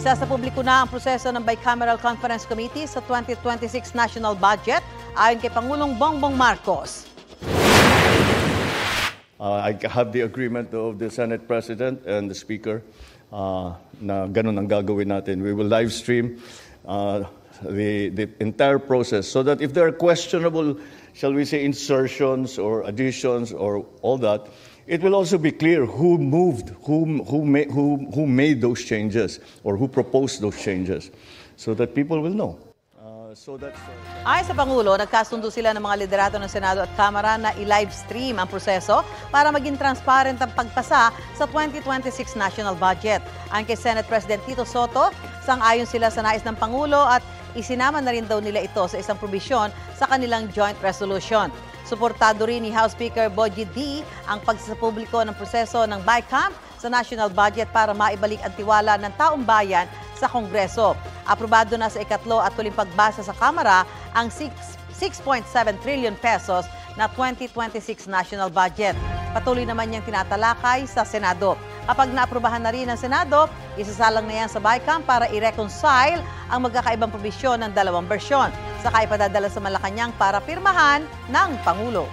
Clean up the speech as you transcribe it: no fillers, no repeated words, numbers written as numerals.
Isa sa publiko na ang proseso ng Bicameral Conference Committee sa 2026 National Budget ayon kay Pangulong Bongbong Marcos. I have the agreement of the Senate President and the Speaker na ganun ang gagawin natin. We will live stream the entire process so that if there are questionable, shall we say, insertions or additions or all that, it will also be clear who moved, who made those changes or who proposed those changes so that people will know. Ayon sa Pangulo, nagkasundo sila ng mga liderato ng Senado at Kamara na i-live stream ang proseso para maging transparent ang pagpasa sa 2026 national budget. Ayon kay Senate President Tito Soto, sang-ayon sila sa nais ng Pangulo at isinama na rin daw nila ito sa isang probisyon sa kanilang joint resolution. Suportado rin ni House Speaker Bogie D ang pagsasapubliko ng proseso ng BICAM sa national budget para maibalik ang tiwala ng taong bayan sa Kongreso. Aprobado na sa ikatlo at huling pagbasa sa Kamara ang 6.7 trillion pesos na 2026 national budget. Patuloy naman niyang tinatalakay sa Senado. Kapag naaprubahan na rin ng Senado, isasalang na yan sa BICAM para i-reconcile ang magkakaibang probisyon ng dalawang bersyon. Saka ipadadala sa Malacanang para pirmahan ng Pangulo.